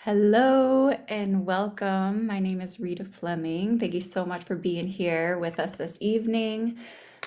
Hello and welcome. My name is Rita Fleming. Thank you so much for being here with us this evening.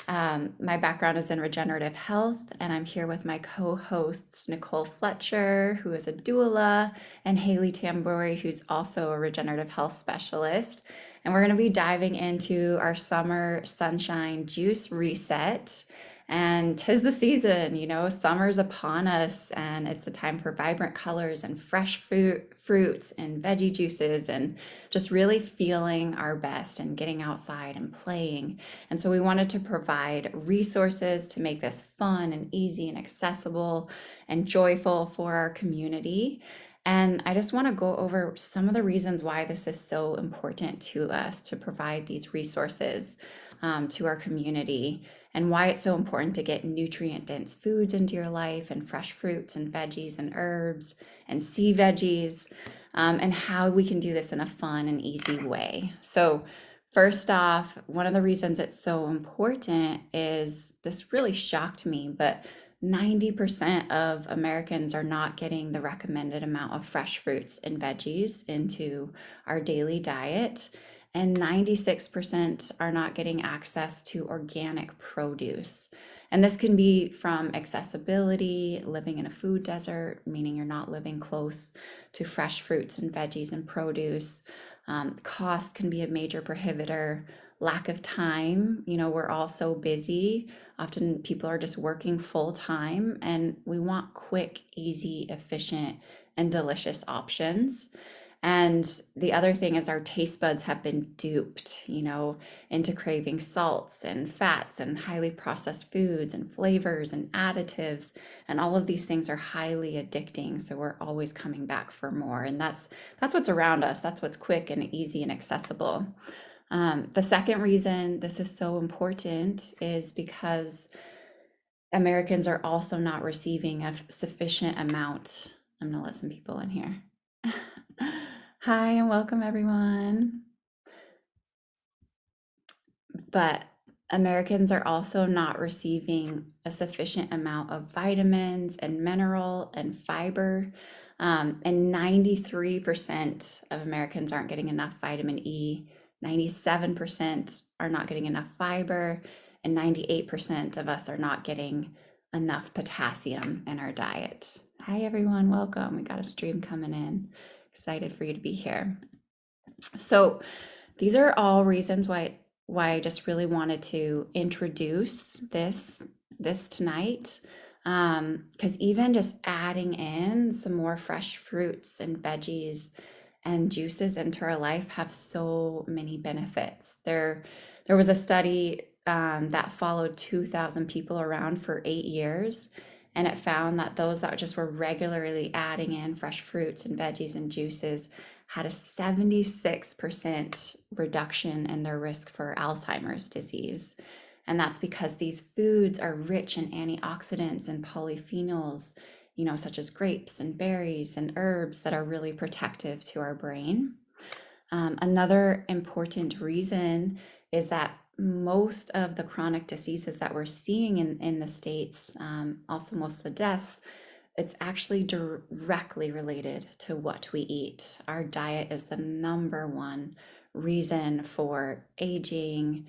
My background is in regenerative health, and I'm here with my co-hosts, Nicole Fletcher, who is a doula, and Haley Tambori, who's also a regenerative health specialist. And we're going to be diving into our summer sunshine juice reset. And 'tis the season, summer's upon us, and it's a time for vibrant colors and fresh fruits and veggie juices, and just really feeling our best and getting outside and playing. And so we wanted to provide resources to make this fun and easy and accessible and joyful for our community. And I just want to go over some of the reasons why this is so important to us to provide these resources to our community, and why it's so important to get nutrient dense foods into your life and fresh fruits and veggies and herbs and sea veggies, and how we can do this in a fun and easy way. So first off, one of the reasons it's so important is, this really shocked me, but 90% of Americans are not getting the recommended amount of fresh fruits and veggies into our daily diet, and 96% are not getting access to organic produce. And this can be from accessibility, living in a food desert, meaning you're not living close to fresh fruits and veggies and produce. Cost can be a major prohibitor. Lack of time, we're all so busy. Often people are just working full time, and we want quick, easy, efficient, and delicious options. And the other thing is, our taste buds have been duped, into craving salts and fats and highly processed foods and flavors and additives. And all of these things are highly addicting. So we're always coming back for more. And that's what's around us. That's what's quick and easy and accessible. The second reason this is so important is because Americans are also not receiving a sufficient amount. I'm going to let some people in here. Hi, and welcome everyone. But Americans are also not receiving a sufficient amount of vitamins and mineral and fiber. And 93% of Americans aren't getting enough vitamin E, 97% are not getting enough fiber, and 98% of us are not getting enough potassium in our diet. Hi, everyone. Welcome. We got a stream coming in. Excited for you to be here. So these are all reasons why I just really wanted to introduce this tonight. Because even just adding in some more fresh fruits and veggies and juices into our life have so many benefits. There was a study that followed 2,000 people around for 8 years, and it found that those that just were regularly adding in fresh fruits and veggies and juices had a 76% reduction in their risk for Alzheimer's disease. And that's because these foods are rich in antioxidants and polyphenols, such as grapes and berries and herbs that are really protective to our brain. Another important reason is that most of the chronic diseases that we're seeing in the States, also most of the deaths, it's actually directly related to what we eat. Our diet is the number one reason for aging,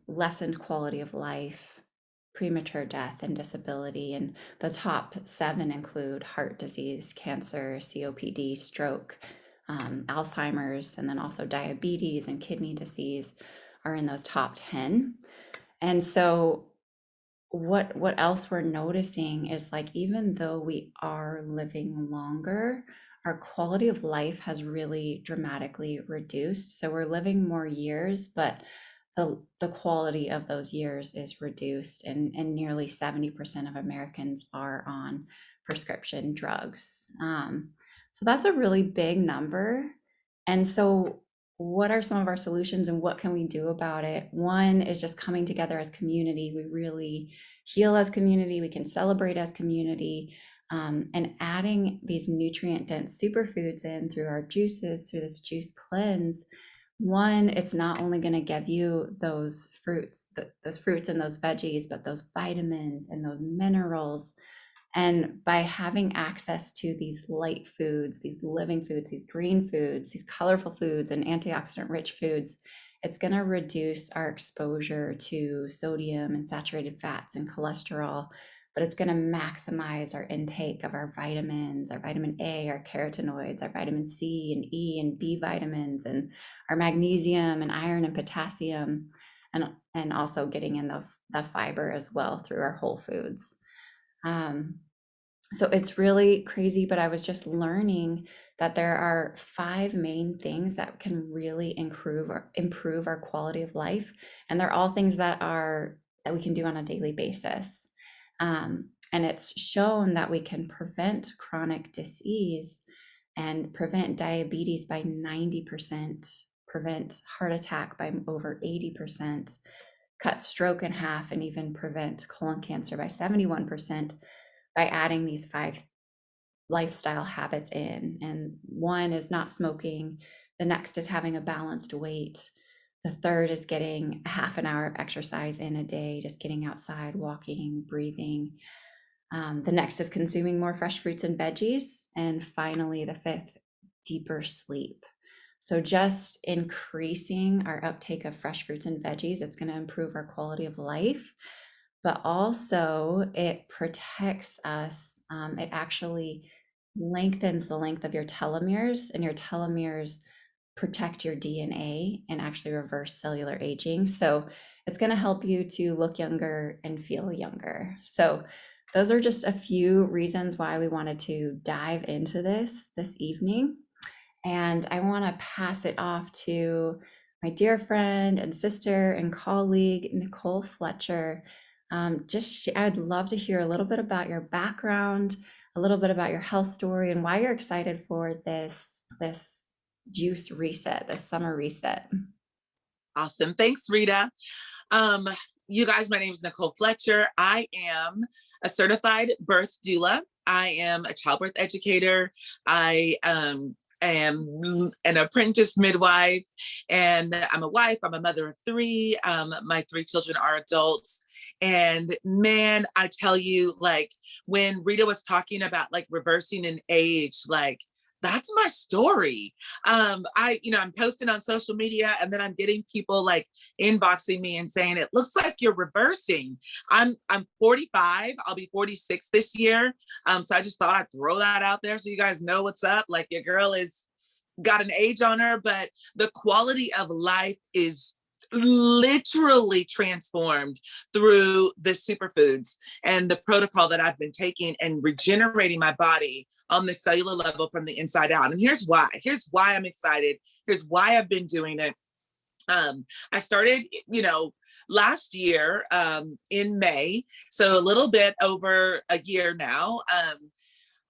lessened quality of life, premature death, and disability. And the top 7 include heart disease, cancer, COPD, stroke, Alzheimer's, and then also diabetes and kidney disease are in those top 10. And so what else we're noticing is, like, even though we are living longer, our quality of life has really dramatically reduced. So we're living more years, but the quality of those years is reduced, and nearly 70% of Americans are on prescription drugs. So that's a really big number. And so what are some of our solutions, and what can we do about it? One is just coming together as community. We really heal as community. We can celebrate as community, and adding these nutrient dense superfoods in through our juices, through this juice cleanse. One, it's not only going to give you those fruits and those veggies, but those vitamins and those minerals And by having access to these light foods, these living foods, these green foods, these colorful foods, and antioxidant rich foods, it's going to reduce our exposure to sodium and saturated fats and cholesterol, but it's going to maximize our intake of our vitamins, our vitamin A, our carotenoids, our vitamin C and E and B vitamins, and our magnesium and iron and potassium, and also getting in the fiber as well through our whole foods. So it's really crazy, but I was just learning that there are 5 main things that can really improve our quality of life, and they're all things that we can do on a daily basis. And it's shown that we can prevent chronic disease and prevent diabetes by 90%, prevent heart attack by over 80%, cut stroke in half, and even prevent colon cancer by 71% by adding these 5 lifestyle habits in. And one is not smoking, the next is having a balanced weight, the third is getting a half an hour of exercise in a day, just getting outside, walking, breathing. The next is consuming more fresh fruits and veggies. And finally, the fifth, deeper sleep. So just increasing our uptake of fresh fruits and veggies, it's going to improve our quality of life, but also it protects us. It actually lengthens the length of your telomeres, and your telomeres protect your DNA and actually reverse cellular aging. So it's going to help you to look younger and feel younger. So those are just a few reasons why we wanted to dive into this evening. And I want to pass it off to my dear friend and sister and colleague, Nicole Fletcher. I'd love to hear a little bit about your background, a little bit about your health story, and why you're excited for this juice reset, this summer reset. Awesome. Thanks, Rita. You guys, my name is Nicole Fletcher. I am a certified birth doula. I am a childbirth educator. I am an apprentice midwife, and I'm a wife. I'm a mother of 3. My 3 children are adults. And man, I tell you, like when Rita was talking about like reversing an age, like that's my story. I'm posting on social media, and then I'm getting people like inboxing me and saying, it looks like you're reversing. I'm 45. I'll be 46 this year. So I just thought I'd throw that out there so you guys know what's up. Like your girl is got an age on her, but the quality of life is literally transformed through the superfoods and the protocol that I've been taking and regenerating my body on the cellular level from the inside out. And here's why I'm excited. Here's why I've been doing it. I started, last year in May, so a little bit over a year now.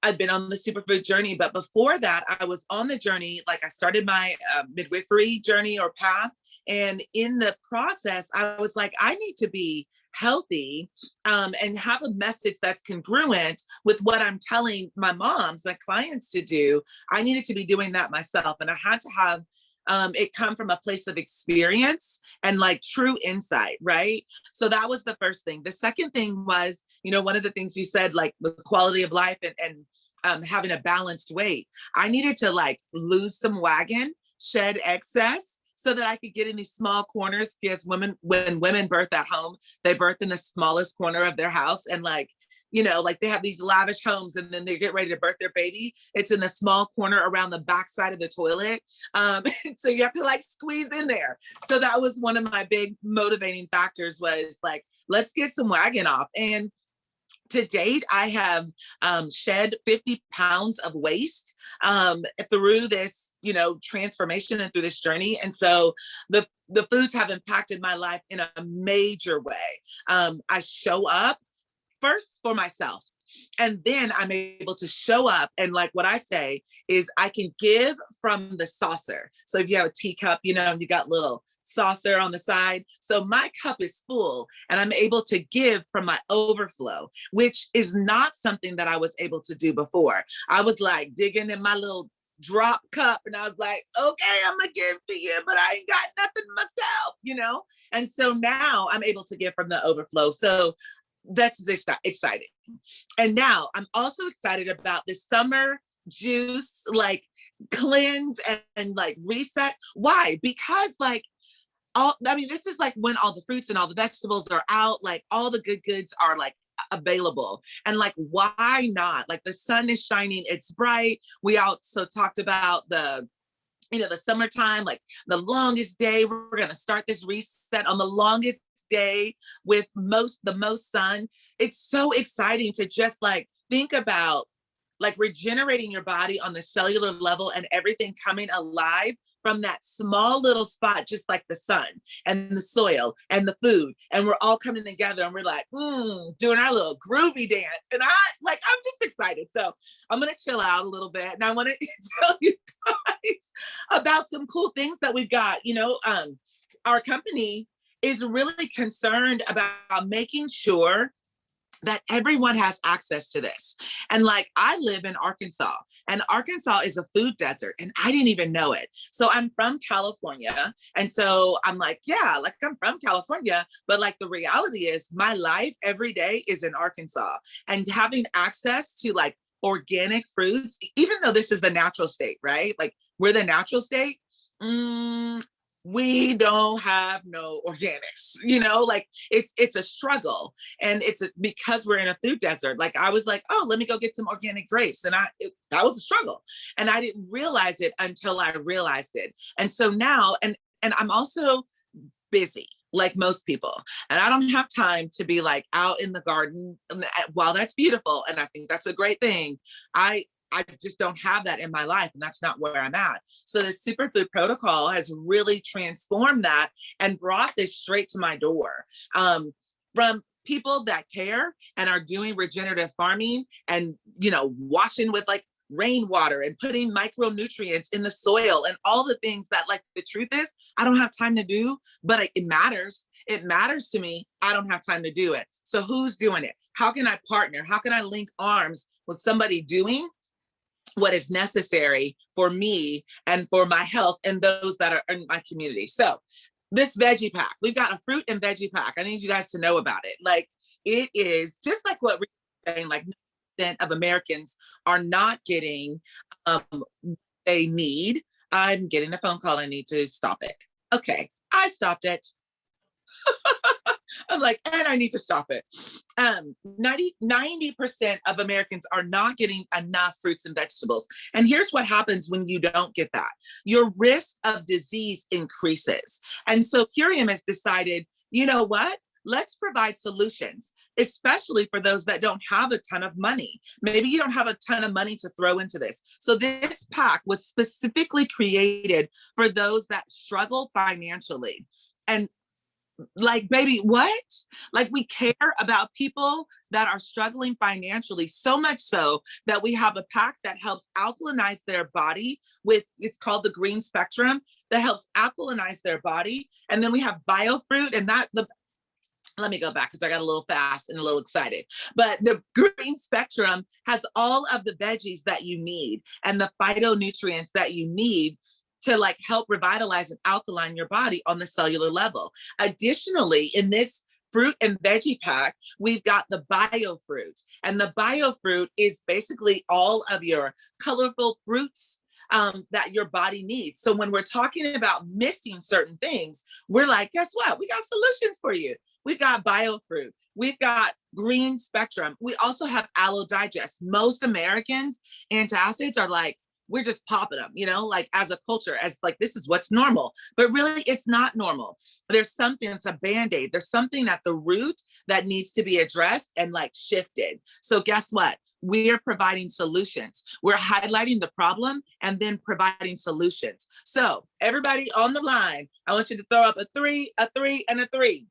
I've been on the superfood journey, but before that, I was on the journey. Like I started my midwifery journey or path. And in the process, I was like, I need to be healthy and have a message that's congruent with what I'm telling my moms, my clients to do. I needed to be doing that myself. And I had to have it come from a place of experience and like true insight, right? So that was the first thing. The second thing was, one of the things you said, like the quality of life and having a balanced weight. I needed to like lose some wagon, shed excess, so that I could get in these small corners. Because when women birth at home, they birth in the smallest corner of their house. And like they have these lavish homes, and then they get ready to birth their baby. It's in the small corner around the backside of the toilet. So you have to like squeeze in there. So that was one of my big motivating factors, was like, let's get some wagon off. And to date, I have shed 50 pounds of waste through this, transformation and through this journey. And so the foods have impacted my life in a major way. I show up first for myself, and then I'm able to show up. And like what I say is I can give from the saucer. So if you have a teacup, you got little saucer on the side. So my cup is full, and I'm able to give from my overflow, which is not something that I was able to do before. I was like digging in my little drop cup, and I was like, okay, I'm gonna give to you, but I ain't got nothing myself, And so now I'm able to give from the overflow. So That's exciting. And now I'm also excited about this summer juice, like cleanse and like reset. Why? Because like this is like when all the fruits and all the vegetables are out, like all the good goods are like available. And like, why not? Like the sun is shining, it's bright. We also talked about the summertime, like the longest day. We're going to start this reset on the longest day with the most sun. It's so exciting to just like think about like regenerating your body on the cellular level and everything coming alive from that small little spot, just like the sun and the soil and the food. And we're all coming together and we're like, doing our little groovy dance. And I'm just excited. So I'm going to chill out a little bit. And I want to tell you guys about some cool things that we've got. Our company is really concerned about making sure that everyone has access to this. And like, I live in Arkansas, and Arkansas is a food desert, and I didn't even know it. So I'm from California. And so I'm like, yeah, like I'm from California, but like the reality is my life every day is in Arkansas, and having access to like organic fruits, even though this is the natural state, right? Like we're the natural state. We don't have no organics, like it's a struggle. And because we're in a food desert. Like I was like, oh, let me go get some organic grapes. And that was a struggle. And I didn't realize it until I realized it. And so now, and I'm also busy like most people. And I don't have time to be like out in the garden. While that's beautiful, and I think that's a great thing, I just don't have that in my life, and that's not where I'm at. So the superfood protocol has really transformed that and brought this straight to my door, from people that care and are doing regenerative farming and, washing with like rainwater and putting micronutrients in the soil and all the things that, like, the truth is, I don't have time to do, but it matters. It matters to me. I don't have time to do it. So who's doing it? How can I partner? How can I link arms with somebody doing what is necessary for me and for my health and those that are in my community? So this veggie pack, we've got a fruit and veggie pack. I need you guys to know about it. Like, it is just like what we're saying, like 90% of Americans are not getting they need. I'm getting a phone call. I need to stop it. Okay, I stopped it. I'm like, and I need to stop it. 90% of Americans are not getting enough fruits and vegetables. And here's what happens when you don't get that. Your risk of disease increases. And so Curium has decided, you know what? Let's provide solutions, especially for those that don't have a ton of money. Maybe you don't have a ton of money to throw into this. So this pack was specifically created for those that struggle financially. And like, baby, what? Like, we care about people that are struggling financially, so much so that we have a pack that helps alkalinize their body with, it's called the green spectrum, that helps alkalinize their body. And then we have biofruit, and let me go back because I got a little fast and a little excited. But the green spectrum has all of the veggies that you need and the phytonutrients that you need to like help revitalize and alkaline your body on the cellular level. Additionally, in this fruit and veggie pack, we've got the biofruit. And the biofruit is basically all of your colorful fruits that your body needs. So when we're talking about missing certain things, we're like, guess what? We got solutions for you. We've got biofruit. We've got green spectrum. We also have aloe digest. Most Americans, antacids are like, we're just popping them, like as a culture, as like, this is what's normal. But really, it's not normal. There's something, it's a Band-Aid. There's something at the root that needs to be addressed and like shifted. So guess what? We're providing solutions. We're highlighting the problem and then providing solutions. So everybody on the line, I want you to throw up a 3, a 3, and a 3.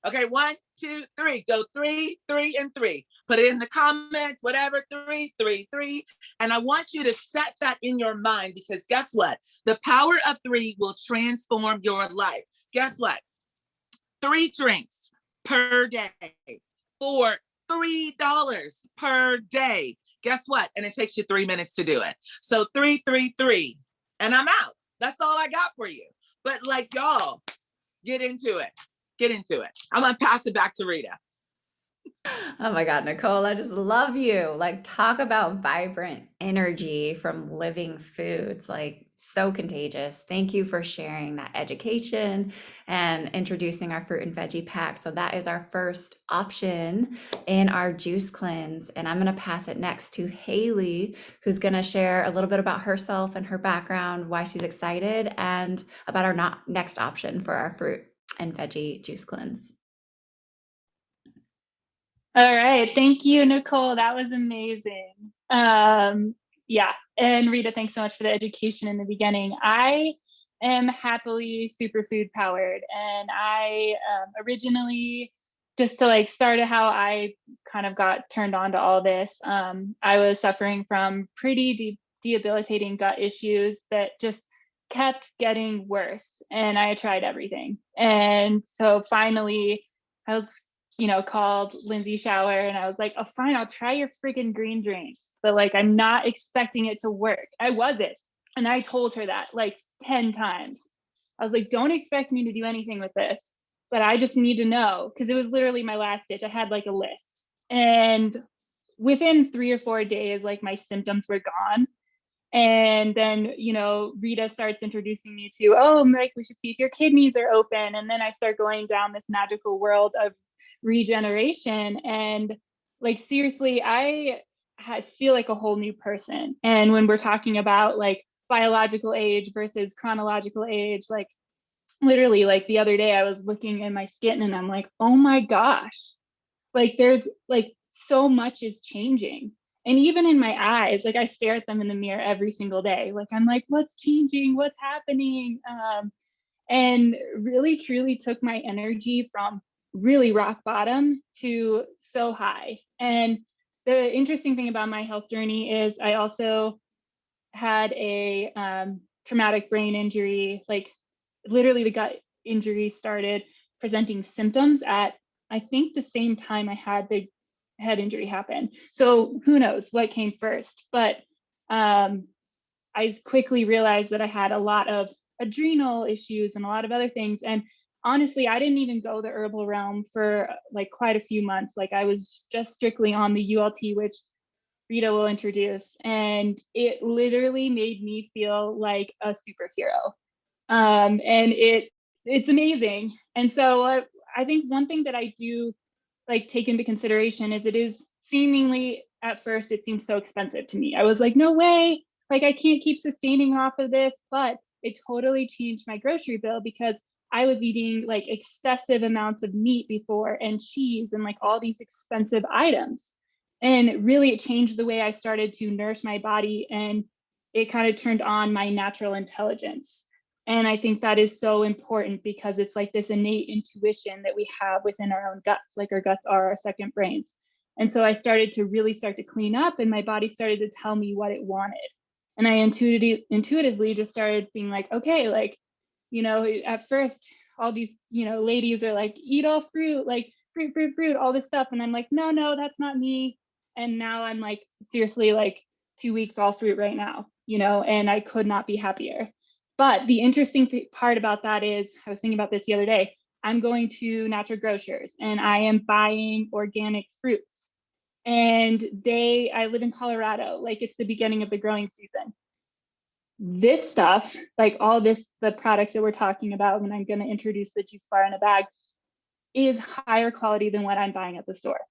Okay, 1, 2, 3. Go 3, 3, and 3. Put it in the comments, whatever. 3, 3, 3. And I want you to set that in your mind, because guess what? The power of 3 will transform your life. Guess what? 3 drinks per day for $3 per day. Guess what? And it takes you 3 minutes to do it. So 3, 3, 3. And I'm out. That's all I got for you. But like, y'all, get into it. Get into it. I'm going to pass it back to Rita. Oh my God, Nicole, I just love you. Like, talk about vibrant energy from living foods, like, so contagious. Thank you for sharing that education and introducing our fruit and veggie pack. So, that is our first option in our juice cleanse. And I'm going to pass it next to Haley, who's going to share a little bit about herself and her background, why she's excited, and about our next option for our fruit and veggie juice cleanse. All right. Thank you, Nicole. That was amazing. Yeah. And Rita, thanks so much for the education in the beginning. I am happily superfood powered. And I originally, just to like start how I kind of got turned on to all this, I was suffering from pretty debilitating gut issues that just kept getting worse. And I tried everything. And so finally, I was called Lindsay Shower and I was like, oh, fine, I'll try your freaking green drinks. But like, I'm not expecting it to work. I wasn't. And I told her that like 10 times. I was like, don't expect me to do anything with this, but I just need to know. Cause it was literally my last ditch. I had like a list. And within 3 or 4 days, like my symptoms were gone. And then, Rita starts introducing me to, oh, like we should see if your kidneys are open. And then I start going down this magical world of regeneration. And like, seriously, feel like a whole new person. And when we're talking about like biological age versus chronological age, like literally, like the other day, I was looking in my skin and I'm like, oh my gosh, like there's like so much is changing. And even in my eyes, like I stare at them in the mirror every single day. Like I'm like, what's changing? What's happening? And really truly took my energy from really rock bottom to so high. And the interesting thing about my health journey is I also had a traumatic brain injury. Like literally the gut injury started presenting symptoms at, I think, the same time I had the head injury happen. So who knows what came first, but I quickly realized that I had a lot of adrenal issues and a lot of other things. And honestly, I didn't even go the herbal realm for like quite a few months. Like I was just strictly on the ULT, which Rita will introduce. And it literally made me feel like a superhero. And it's amazing. And so I think one thing that I do like take into consideration is it is seemingly at first it seems so expensive to me. I was like, no way, like I can't keep sustaining off of this, but it totally changed my grocery bill because I was eating like excessive amounts of meat before and cheese and like all these expensive items. And really it changed the way I started to nourish my body and it kind of turned on my natural intelligence. And I think that is so important because it's like this innate intuition that we have within our own guts, like our guts are our second brains. And so I started to really start to clean up and my body started to tell me what it wanted. And I intuitively just started seeing like, okay, like, at first all these, ladies are like, eat all fruit, like fruit, all this stuff. And I'm like, no, that's not me. And now I'm like, seriously, like 2 weeks all fruit right now, and I could not be happier. But the interesting part about that is, I was thinking about this the other day, I'm going to natural grocers and I am buying organic fruits. And I live in Colorado, like it's the beginning of the growing season. This stuff, like all this, the products that we're talking about when I'm going to introduce the juice bar in a bag, is higher quality than what I'm buying at the store.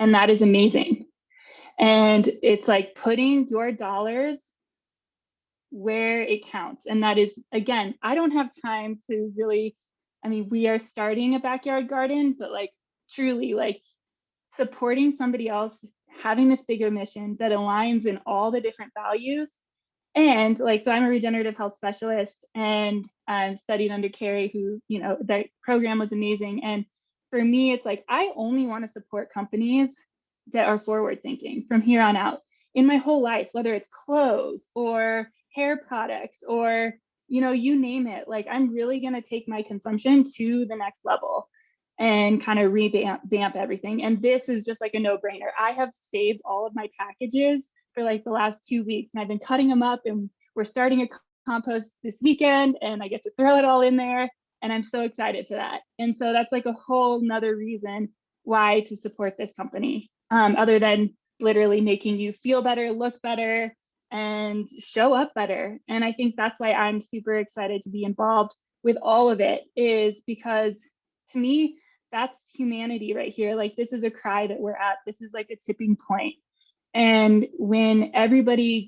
And that is amazing. And it's like putting your dollars where it counts. And that is, again, I don't have time to really, I mean, we are starting a backyard garden, but like truly like supporting somebody else, having this bigger mission that aligns in all the different values. And like, so I'm a regenerative health specialist and I'm studied under Carrie, who, that program was amazing. And for me, it's like, I only want to support companies that are forward thinking from here on out in my whole life, whether it's clothes or hair products or, you name it. Like, I'm really going to take my consumption to the next level and kind of revamp everything. And this is just like a no-brainer. I have saved all of my packages for like the last 2 weeks and I've been cutting them up and we're starting a compost this weekend and I get to throw it all in there and I'm so excited for that. And so that's like a whole nother reason why to support this company, other than literally making you feel better, look better, and show up better. And I think that's why I'm super excited to be involved with all of it, is because to me, that's humanity right here. Like, this is a cry that we're at. This is like a tipping point. And when everybody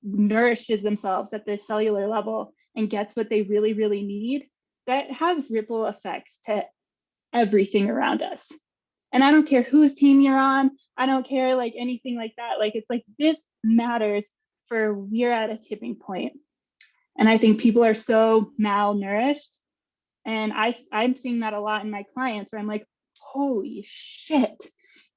nourishes themselves at the cellular level and gets what they really, really need, that has ripple effects to everything around us. And I don't care whose team you're on. I don't care like anything like that. Like, it's like, this matters, for we're at a tipping point. And I think people are so malnourished. And I'm seeing that a lot in my clients, where I'm like, holy shit,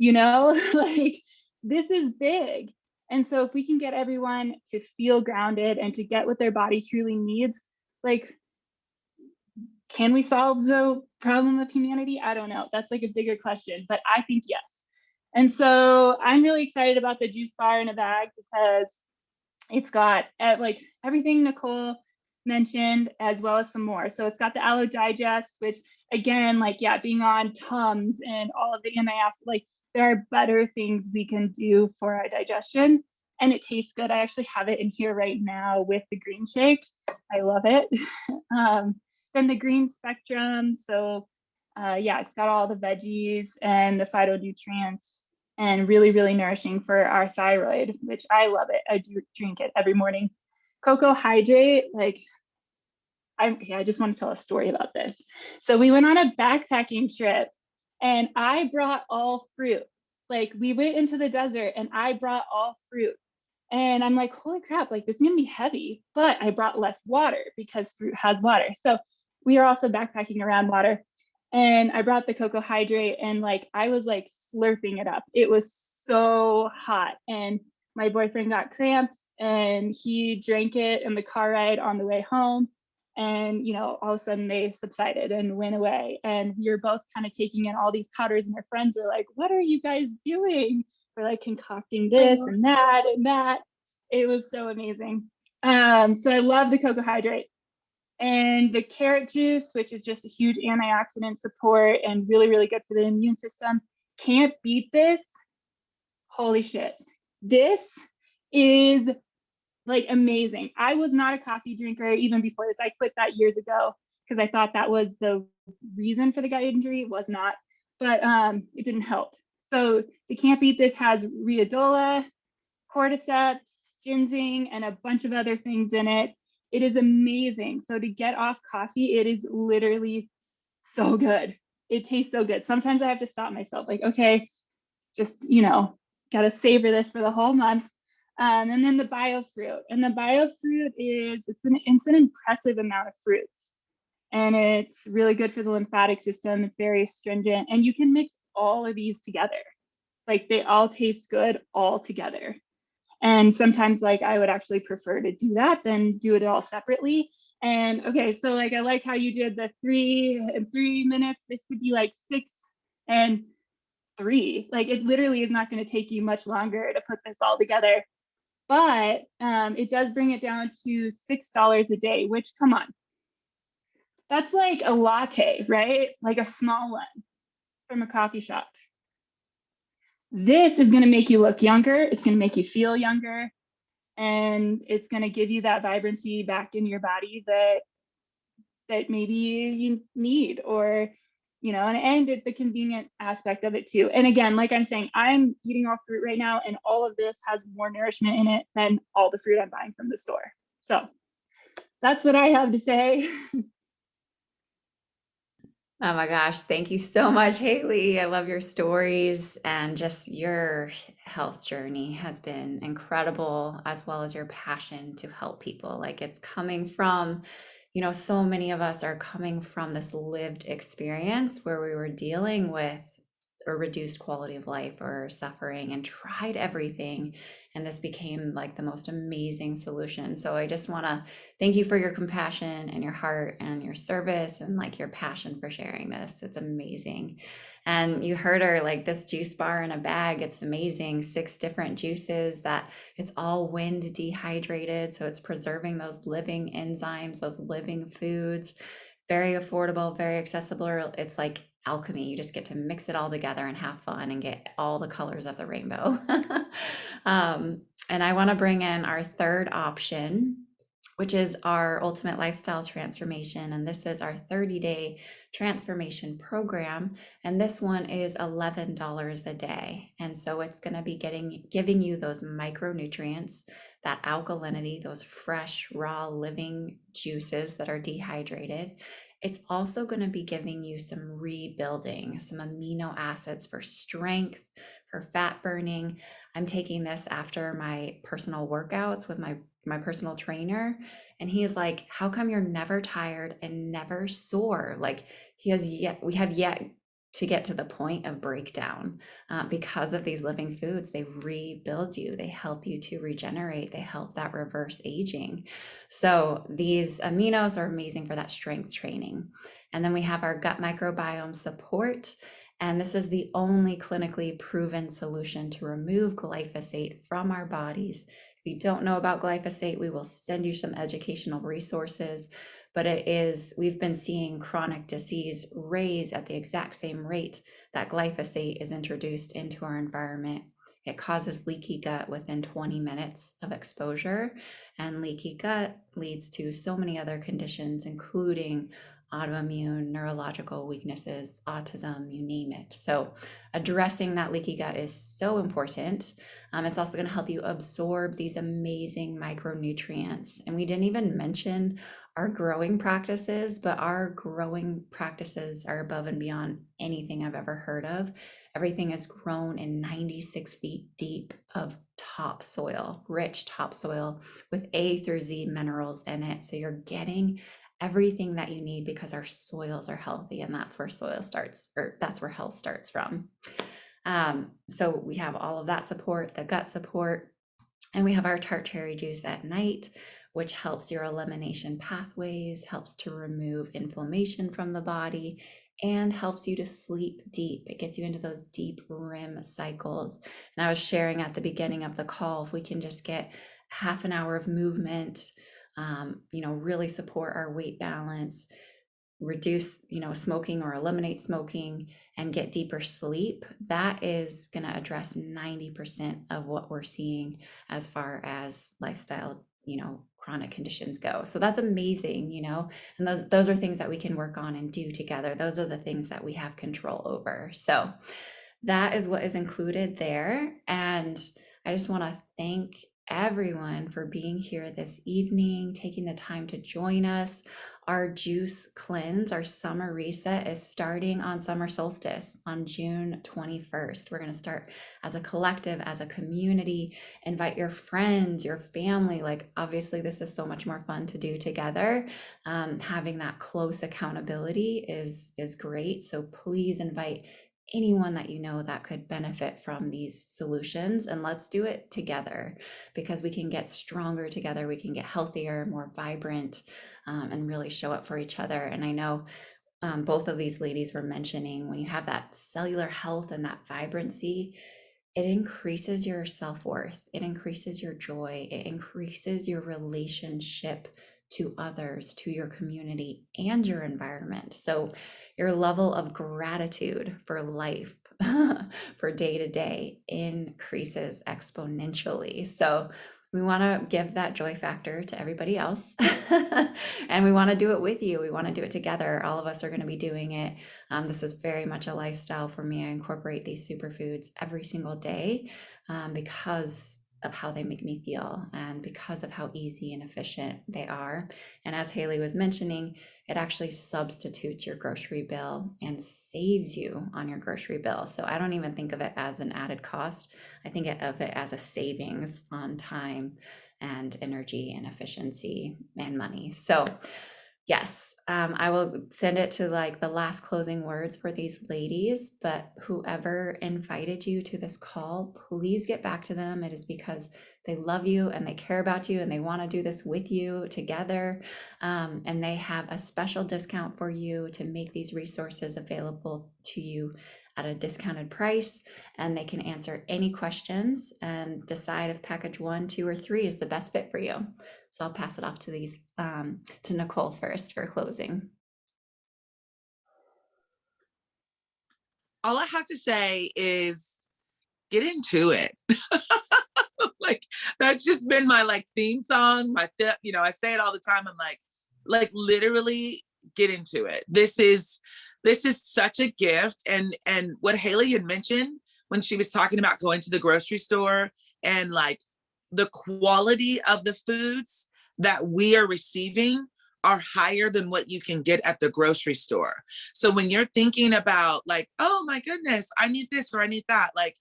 like, this is big. And so if we can get everyone to feel grounded and to get what their body truly needs, like, can we solve the problem of humanity? I don't know. That's like a bigger question, but I think yes. And so I'm really excited about the juice bar in a bag, because it's got like everything Nicole mentioned, as well as some more. So it's got the Aloe Digest, which again, like, yeah, being on Tums and all of the anti-acid, like, there are better things we can do for our digestion. And it tastes good. I actually have it in here right now with the green shake. I love it. Then the green spectrum. So yeah, it's got all the veggies and the phytonutrients, and really, really nourishing for our thyroid, which I love it. I do drink it every morning. Cocoa Hydrate, like, I just want to tell a story about this. So we went on a backpacking trip, and I brought all fruit. Like, we went into the desert and I brought all fruit. And I'm like, holy crap, like, this is gonna be heavy. But I brought less water, because fruit has water. So we are also backpacking around water. And I brought the Cocoa Hydrate, and like, I was like slurping it up. It was so hot. And my boyfriend got cramps, and he drank it in the car ride on the way home. And all of a sudden they subsided and went away. And we were both kind of taking in all these powders, and our friends were like, what are you guys doing? We're like concocting this and that and that. It was so amazing. So I love the Cocoa Hydrate. And the carrot juice, which is just a huge antioxidant support and really, really good for the immune system. Can't beat this. Holy shit. This is like amazing. I was not a coffee drinker even before this. I quit that years ago because I thought that was the reason for the gut injury. It was not, but it didn't help. So the Can't Beat This has Riodola, cordyceps, ginseng, and a bunch of other things in it. It is amazing. So to get off coffee, it is literally so good. It tastes so good. Sometimes I have to stop myself, like, okay, just, gotta savor this for the whole month. And then the biofruit. And the biofruit it's an impressive amount of fruits. And it's really good for the lymphatic system. It's very astringent. And you can mix all of these together. Like, they all taste good all together. And sometimes, like, I would actually prefer to do that than do it all separately. And okay, so like, I like how you did the 3 minutes. This could be like 6 and 3. Like, it literally is not going to take you much longer to put this all together. But it does bring it down to $6 a day, which, come on, that's like a latte, right? Like a small one from a coffee shop. This is going to make you look younger. It's going to make you feel younger. And it's going to give you that vibrancy back in your body that maybe you need, or, and the convenient aspect of it too. And again, like I'm saying, I'm eating all fruit right now, and all of this has more nourishment in it than all the fruit I'm buying from the store. So that's what I have to say. Oh my gosh, thank you so much, Haley. I love your stories, and just your health journey has been incredible, as well as your passion to help people. Like, it's coming from, so many of us are coming from this lived experience where we were dealing with a reduced quality of life or suffering, and tried everything. And this became like the most amazing solution. So I just want to thank you for your compassion and your heart and your service, and like your passion for sharing this. It's amazing. And you heard her, like, this juice bar in a bag. It's amazing. 6 different juices that it's all wind dehydrated. So it's preserving those living enzymes, those living foods. Very affordable, very accessible. It's like alchemy. You just get to mix it all together and have fun and get all the colors of the rainbow. And I want to bring in our third option, which is our ultimate lifestyle transformation. And this is our 30-day transformation program. And this one is $11 a day. And so it's going to be giving you those micronutrients, that alkalinity, those fresh, raw, living juices that are dehydrated. It's also going to be giving you some rebuilding, some amino acids for strength, for fat burning. I'm taking this after my personal workouts with my personal trainer, and he is like, how come you're never tired and never sore? Like, we have yet to get to the point of breakdown, because of these living foods. They rebuild you, they help you to regenerate, they help that reverse aging. So these aminos are amazing for that strength training. And then we have our gut microbiome support. And this is the only clinically proven solution to remove glyphosate from our bodies. If you don't know about glyphosate, we will send you some educational resources. But we've been seeing chronic disease raise at the exact same rate that glyphosate is introduced into our environment. It causes leaky gut within 20 minutes of exposure, and leaky gut leads to so many other conditions, including autoimmune, neurological weaknesses, autism, you name it. So addressing that leaky gut is so important. It's also going to help you absorb these amazing micronutrients. And we didn't even mention our growing practices, but our growing practices are above and beyond anything I've ever heard of. Everything is grown in 96 feet deep of topsoil, rich topsoil with A through Z minerals in it. So you're getting everything that you need because our soils are healthy, and that's where soil starts, or that's where health starts from. So we have all of that support, the gut support, and we have our tart cherry juice at night, which helps your elimination pathways, helps to remove inflammation from the body, and helps you to sleep deep. It gets you into those deep REM cycles. And I was sharing at the beginning of the call, if we can just get half an hour of movement, really support our weight balance, reduce, smoking or eliminate smoking, and get deeper sleep, that is going to address 90% of what we're seeing as far as lifestyle, chronic conditions go. So that's amazing, and those are things that we can work on and do together. Those are the things that we have control over. So that is what is included there. And I just want to thank everyone for being here this evening, taking the time to join us. Our juice cleanse, our summer reset, is starting on summer solstice on June 21st. We're going to start as a collective, as a community. Invite your friends, your family. Like, obviously, this is so much more fun to do together. Having that close accountability is great. So please invite anyone that you know that could benefit from these solutions, and let's do it together, because we can get stronger together, we can get healthier, more vibrant, and really show up for each other. And I know both of these ladies were mentioning, when you have that cellular health and that vibrancy, it increases your self-worth, it increases your joy, it increases your relationship to others, to your community, and your environment. So your level of gratitude for life, for day to day, increases exponentially. So we want to give that joy factor to everybody else. And we want to do it with you. We want to do it together. All of us are going to be doing it. This is very much a lifestyle for me. I incorporate these superfoods every single day, because of how they make me feel and because of how easy and efficient they are. And as Hayley was mentioning, it actually substitutes your grocery bill and saves you on your grocery bill. So I don't even think of it as an added cost. I think of it as a savings on time and energy and efficiency and money. So yes, I will send it to like the last closing words for these ladies, but whoever invited you to this call, please get back to them. It is because they love you and they care about you and they want to do this with you together. And they have a special discount for you to make these resources available to you at a discounted price, and they can answer any questions and decide if package 1, 2, or 3 is the best fit for you. So I'll pass it off to to Nicole first for closing. all I have to say is get into it. Like that's just been my like theme song, you know, I say it all the time. I'm like literally get into it. This is such a gift. And what Hayley had mentioned when she was talking about going to the grocery store and like the quality of the foods that we are receiving are higher than what you can get at the grocery store. So when you're thinking about like, oh my goodness, I need this or I need that, like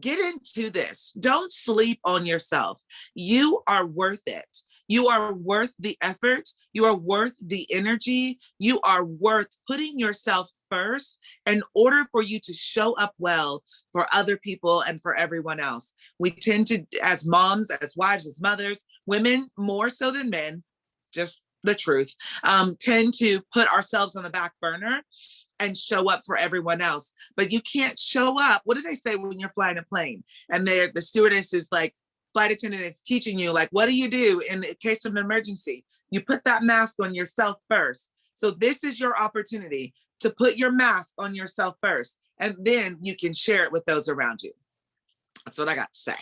get into this. Don't sleep on yourself. You are worth it. You are worth the effort. You are worth the energy. You are worth putting yourself first in order for you to show up well for other people and for everyone else. We tend to, as moms, as wives, as mothers, women more so than men, just the truth, tend to put ourselves on the back burner and show up for everyone else. But you can't show up. What do they say when you're flying a plane? And the stewardess is like, flight attendant is teaching you, like, what do you do in the case of an emergency? You put that mask on yourself first. So this is your opportunity to put your mask on yourself first, and then you can share it with those around you. That's what I got to say.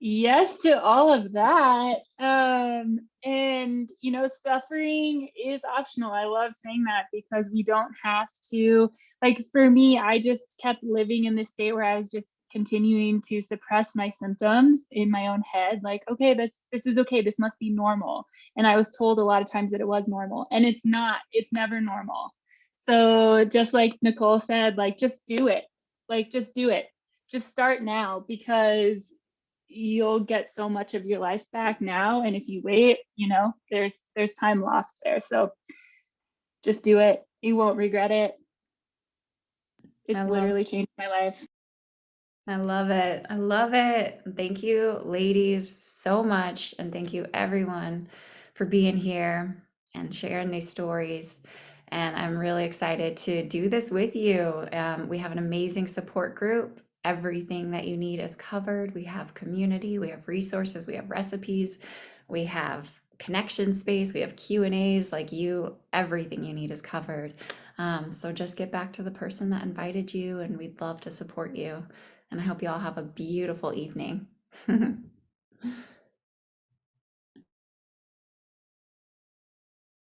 Yes to all of that. And you know, suffering is optional. I love saying that because we don't have to, like for me, I just kept living in this state where I was just continuing to suppress my symptoms in my own head. Like, okay, this is okay. This must be normal. And I was told a lot of times that it was normal, and it's not. It's never normal. So just like Nicole said, like just do it. Like just do it. Just start now, because you'll get so much of your life back now, and if you wait, you know, there's time lost there. So just do it. You won't regret it. It's literally changed my life. I love it. I love it. Thank you, ladies, so much. And thank you, everyone, for being here and sharing these stories. And I'm really excited to do this with you. We have an amazing support group. Everything that you need is covered. We have community, we have resources, we have recipes, we have connection space, we have Q&As. Like you, everything you need is covered. So just get back to the person that invited you, and we'd love to support you. And I hope you all have a beautiful evening.